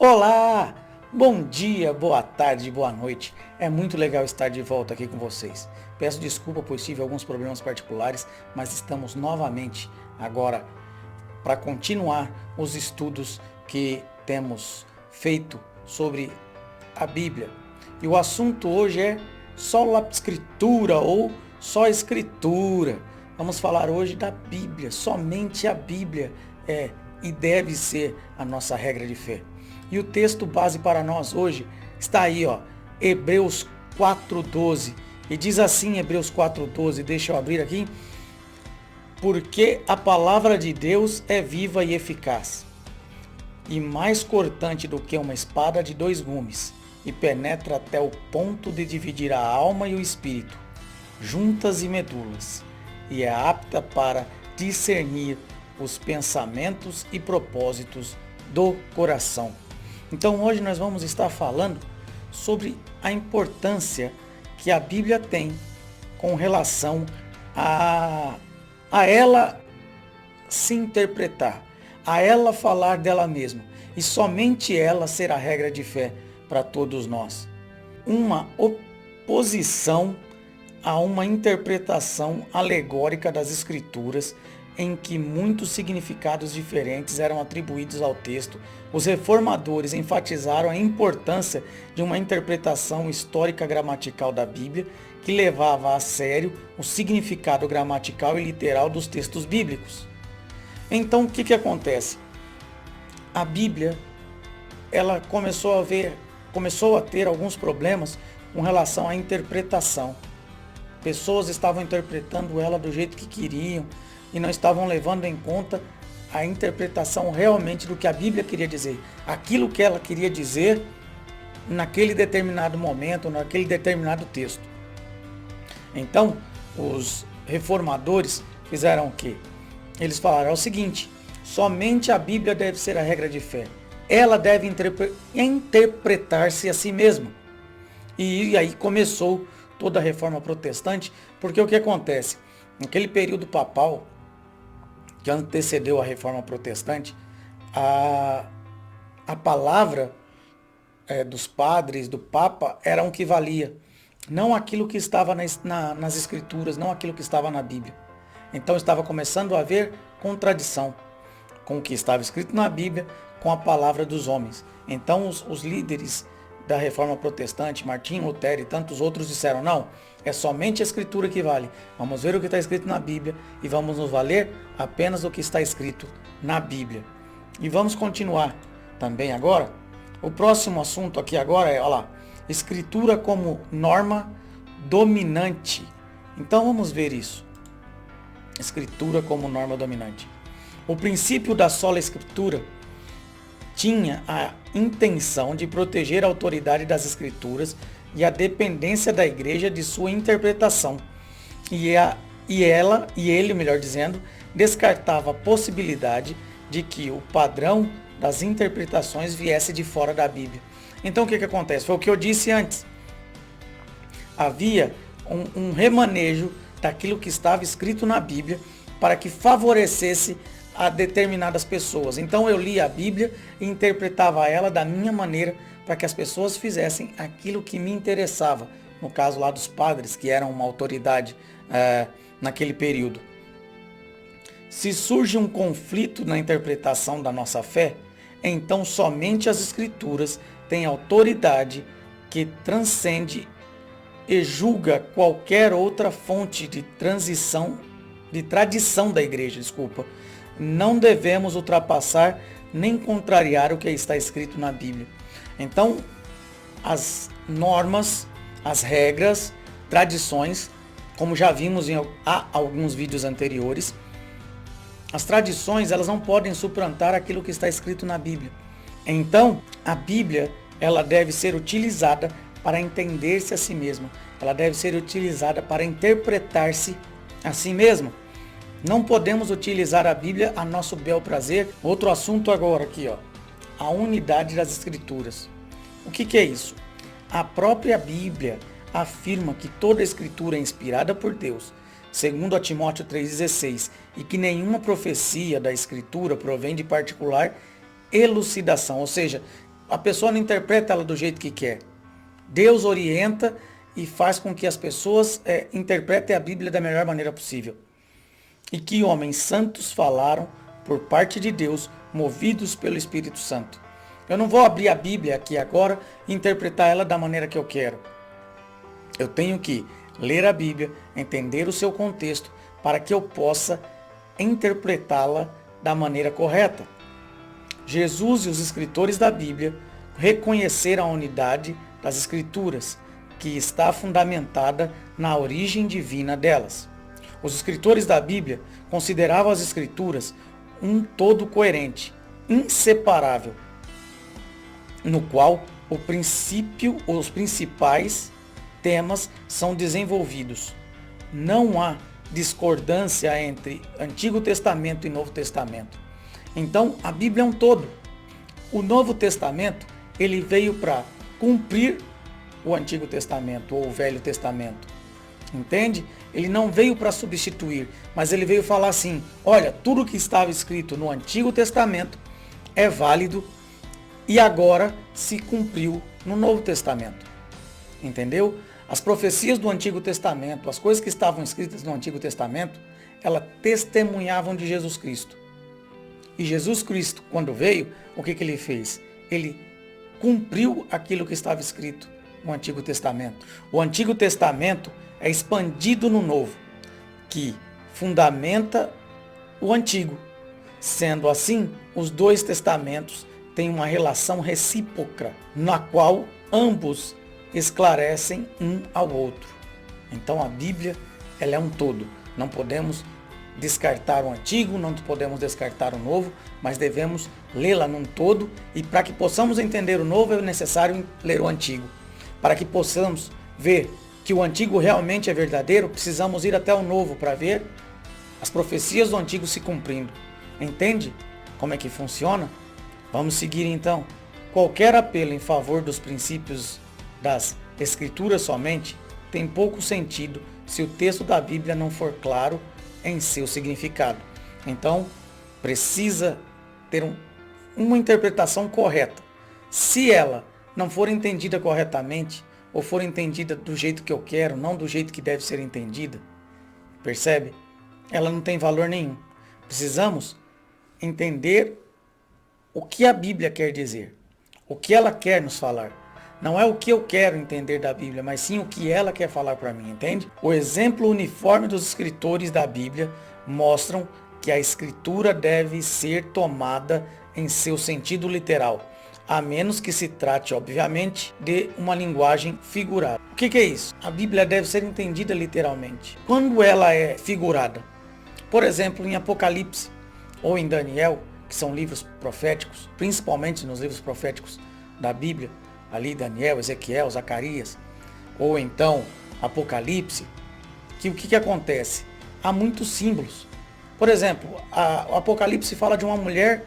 Olá! Bom dia, boa tarde, boa noite. É muito legal estar de volta aqui com vocês. Peço desculpa pois tive alguns problemas particulares, mas estamos novamente agora para continuar os estudos que temos feito sobre a Bíblia. E o assunto hoje é sola escritura ou só escritura. Vamos falar hoje da Bíblia. Somente a Bíblia é e deve ser a nossa regra de fé. E o texto base para nós hoje está aí, Hebreus 4:12. E diz assim, Hebreus 4:12, deixa eu abrir aqui. Porque a palavra de Deus é viva e eficaz, e mais cortante do que uma espada de dois gumes, e penetra até o ponto de dividir a alma e o espírito, juntas e medulas, e é apta para discernir os pensamentos e propósitos do coração. Então hoje nós vamos estar falando sobre a importância que a Bíblia tem com relação a ela se interpretar, a ela falar dela mesma, e somente ela ser a regra de fé para todos nós. Uma oposição a uma interpretação alegórica das Escrituras, em que muitos significados diferentes eram atribuídos ao texto. Os reformadores enfatizaram a importância de uma interpretação histórica gramatical da Bíblia, que levava a sério o significado gramatical e literal dos textos bíblicos. Então, o que acontece? A Bíblia, ela começou a ter alguns problemas com relação à interpretação. Pessoas estavam interpretando ela do jeito que queriam e não estavam levando em conta a interpretação realmente do que a Bíblia queria dizer. Aquilo que ela queria dizer naquele determinado momento, naquele determinado texto. Então, os reformadores fizeram o quê? Eles falaram o seguinte: somente a Bíblia deve ser a regra de fé. Ela deve interpretar-se a si mesma. E aí começou toda a reforma protestante, porque o que acontece? Naquele período papal, que antecedeu a reforma protestante, a palavra dos padres, do Papa, era o que valia. Não aquilo que estava nas Escrituras, não aquilo que estava na Bíblia. Então estava começando a haver contradição com o que estava escrito na Bíblia, com a palavra dos homens. Então os líderes da Reforma Protestante, Martinho Lutero e tantos outros disseram: não, é somente a Escritura que vale. Vamos ver o que está escrito na Bíblia e vamos nos valer apenas do que está escrito na Bíblia. E vamos continuar também agora. O próximo assunto aqui agora é, Escritura como norma dominante. Então vamos ver isso. Escritura como norma dominante. O princípio da sola Escritura tinha a intenção de proteger a autoridade das Escrituras e a dependência da igreja de sua interpretação. E ele, melhor dizendo, descartava a possibilidade de que o padrão das interpretações viesse de fora da Bíblia. Então o que acontece? Foi o que eu disse antes. Havia um remanejo daquilo que estava escrito na Bíblia para que favorecesse a determinadas pessoas. Então eu lia a Bíblia e interpretava ela da minha maneira para que as pessoas fizessem aquilo que me interessava. No caso lá dos padres, que eram uma autoridade naquele período. Se surge um conflito na interpretação da nossa fé, então somente as Escrituras têm autoridade que transcende e julga qualquer outra fonte de tradição da igreja, Não devemos ultrapassar nem contrariar o que está escrito na Bíblia. Então, as normas, as regras, tradições, como já vimos em alguns vídeos anteriores, as tradições, elas não podem suplantar aquilo que está escrito na Bíblia. Então, a Bíblia, ela deve ser utilizada para entender-se a si mesma. Ela deve ser utilizada para interpretar-se a si mesma. Não podemos utilizar a Bíblia a nosso bel prazer. Outro assunto agora aqui, a unidade das Escrituras. O que é isso? A própria Bíblia afirma que toda a Escritura é inspirada por Deus, segundo a Timóteo 3,16, e que nenhuma profecia da Escritura provém de particular elucidação, ou seja, a pessoa não interpreta ela do jeito que quer. Deus orienta e faz com que as pessoas interpretem a Bíblia da melhor maneira possível. E que homens santos falaram por parte de Deus, movidos pelo Espírito Santo. Eu não vou abrir a Bíblia aqui agora e interpretar ela da maneira que eu quero. Eu tenho que ler a Bíblia, entender o seu contexto, para que eu possa interpretá-la da maneira correta. Jesus e os escritores da Bíblia reconheceram a unidade das Escrituras, que está fundamentada na origem divina delas. Os escritores da Bíblia consideravam as Escrituras um todo coerente, inseparável, no qual os principais temas são desenvolvidos. Não há discordância entre Antigo Testamento e Novo Testamento. Então, a Bíblia é um todo. O Novo Testamento, ele veio para cumprir o Antigo Testamento ou o Velho Testamento. Entende? Ele não veio para substituir, mas ele veio falar assim: olha, tudo que estava escrito no Antigo Testamento é válido e agora se cumpriu no Novo Testamento. Entendeu? As profecias do Antigo Testamento, as coisas que estavam escritas no Antigo Testamento, elas testemunhavam de Jesus Cristo. E Jesus Cristo, quando veio, o que ele fez? Ele cumpriu aquilo que estava escrito no Antigo Testamento. O Antigo Testamento é expandido no Novo, que fundamenta o Antigo. Sendo assim, os dois testamentos têm uma relação recíproca, na qual ambos esclarecem um ao outro. Então a Bíblia, ela é um todo. Não podemos descartar o Antigo, não podemos descartar o Novo, mas devemos lê-la num todo, e para que possamos entender o Novo é necessário ler o Antigo. Para que possamos ver que o Antigo realmente é verdadeiro, precisamos ir até o Novo para ver as profecias do Antigo se cumprindo. Entende como é que funciona? Vamos seguir então. Qualquer apelo em favor dos princípios das Escrituras somente tem pouco sentido se o texto da Bíblia não for claro em seu significado. Então, precisa ter uma interpretação correta. Se ela não for entendida corretamente, ou for entendida do jeito que eu quero, não do jeito que deve ser entendida, percebe? Ela não tem valor nenhum. Precisamos entender o que a Bíblia quer dizer, o que ela quer nos falar. Não é o que eu quero entender da Bíblia, mas sim o que ela quer falar para mim, entende? O exemplo uniforme dos escritores da Bíblia mostram que a escritura deve ser tomada em seu sentido literal, a menos que se trate, obviamente, de uma linguagem figurada. O que é isso? A Bíblia deve ser entendida literalmente. Quando ela é figurada, por exemplo, em Apocalipse ou em Daniel, que são livros proféticos, principalmente nos livros proféticos da Bíblia, ali Daniel, Ezequiel, Zacarias, ou então Apocalipse, que o que acontece? Há muitos símbolos. Por exemplo, o Apocalipse fala de uma mulher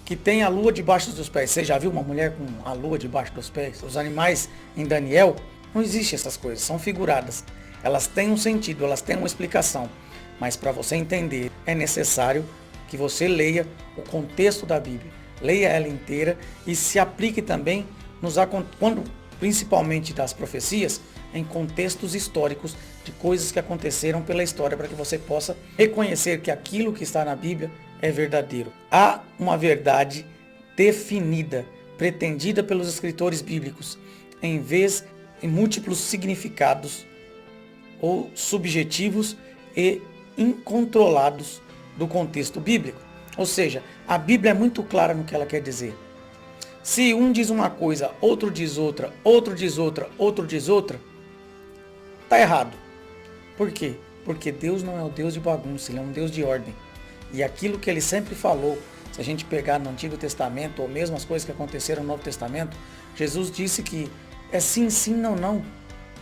que tem a lua debaixo dos pés. Você já viu uma mulher com a lua debaixo dos pés? Os animais em Daniel, não existem essas coisas, são figuradas. Elas têm um sentido, elas têm uma explicação. Mas para você entender, é necessário que você leia o contexto da Bíblia. Leia ela inteira e se aplique também, principalmente das profecias, em contextos históricos de coisas que aconteceram pela história, para que você possa reconhecer que aquilo que está na Bíblia é verdadeiro. Há uma verdade definida, pretendida pelos escritores bíblicos, em vez de múltiplos significados ou subjetivos e incontrolados do contexto bíblico. Ou seja, a Bíblia é muito clara no que ela quer dizer. Se um diz uma coisa, outro diz outra, outro diz outra, outro diz outra, está errado. Por quê? Porque Deus não é o Deus de bagunça, Ele é um Deus de ordem. E aquilo que Ele sempre falou, se a gente pegar no Antigo Testamento, ou mesmo as coisas que aconteceram no Novo Testamento, Jesus disse que é sim, sim, não, não.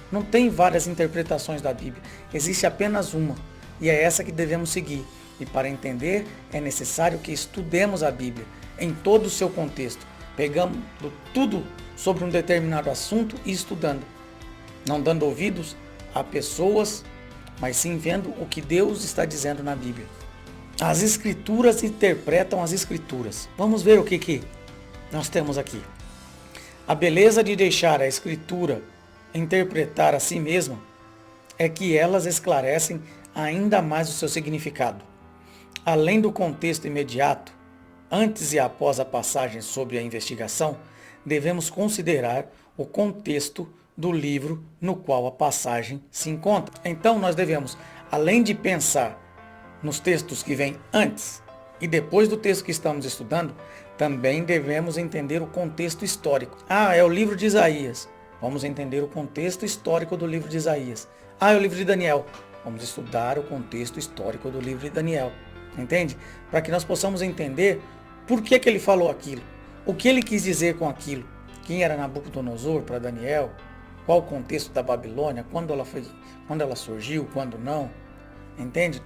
Não tem várias interpretações da Bíblia, existe apenas uma. E é essa que devemos seguir. E para entender, é necessário que estudemos a Bíblia em todo o seu contexto. Pegando tudo sobre um determinado assunto e estudando. Não dando ouvidos a pessoas, mas sim vendo o que Deus está dizendo na Bíblia. As Escrituras interpretam as Escrituras. Vamos ver o que nós temos aqui: a beleza de deixar a Escritura interpretar a si mesma é que elas esclarecem ainda mais o seu significado. Além do contexto imediato, antes e após a passagem sobre a investigação, devemos considerar o contexto do livro no qual a passagem se encontra. Então nós devemos, além de pensar nos textos que vêm antes e depois do texto que estamos estudando, também devemos entender o contexto histórico. É o livro de Isaías. Vamos entender o contexto histórico do livro de Isaías. É o livro de Daniel. Vamos estudar o contexto histórico do livro de Daniel. Entende? Para que nós possamos entender por que ele falou aquilo. O que ele quis dizer com aquilo. Quem era Nabucodonosor para Daniel. Qual o contexto da Babilônia. Quando ela surgiu, quando não. Entende?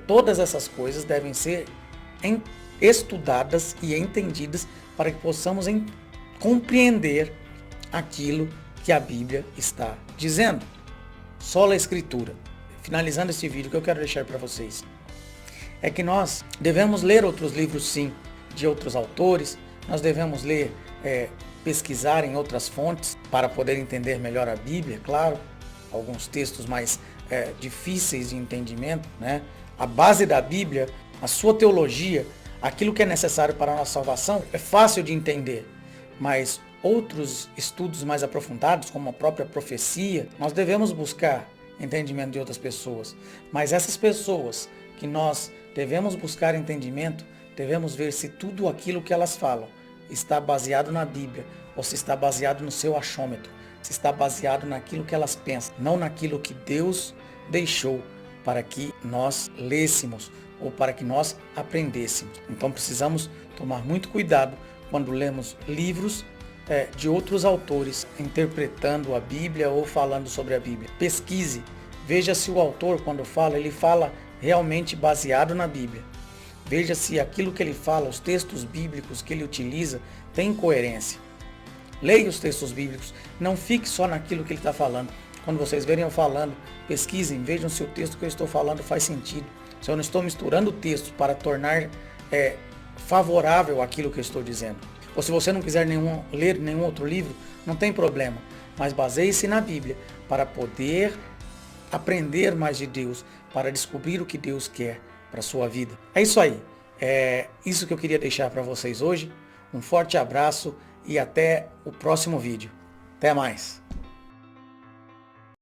Todas essas coisas devem ser estudadas e entendidas para que possamos compreender aquilo que a Bíblia está dizendo. Sola Escritura. Finalizando esse vídeo, o que eu quero deixar para vocês é que nós devemos ler outros livros, sim, de outros autores. Nós devemos ler, pesquisar em outras fontes para poder entender melhor a Bíblia, claro. Alguns textos mais difíceis de entendimento, né? A base da Bíblia, a sua teologia, aquilo que é necessário para a nossa salvação, é fácil de entender. Mas outros estudos mais aprofundados, como a própria profecia, nós devemos buscar entendimento de outras pessoas. Mas essas pessoas que nós devemos buscar entendimento, devemos ver se tudo aquilo que elas falam está baseado na Bíblia ou se está baseado no seu achômetro, se está baseado naquilo que elas pensam, não naquilo que Deus deixou para que nós lêssemos ou para que nós aprendêssemos. Então precisamos tomar muito cuidado quando lemos livros de outros autores interpretando a Bíblia ou falando sobre a Bíblia. Pesquise, veja se o autor, quando fala, ele fala realmente baseado na Bíblia. Veja se aquilo que ele fala, os textos bíblicos que ele utiliza, tem coerência. Leia os textos bíblicos, não fique só naquilo que ele está falando. Quando vocês verem eu falando, pesquisem, vejam se o texto que eu estou falando faz sentido. Se eu não estou misturando textos para tornar favorável aquilo que eu estou dizendo. Ou se você não quiser ler nenhum outro livro, não tem problema. Mas baseie-se na Bíblia para poder aprender mais de Deus, para descobrir o que Deus quer para a sua vida. É isso aí. É isso que eu queria deixar para vocês hoje. Um forte abraço e até o próximo vídeo. Até mais.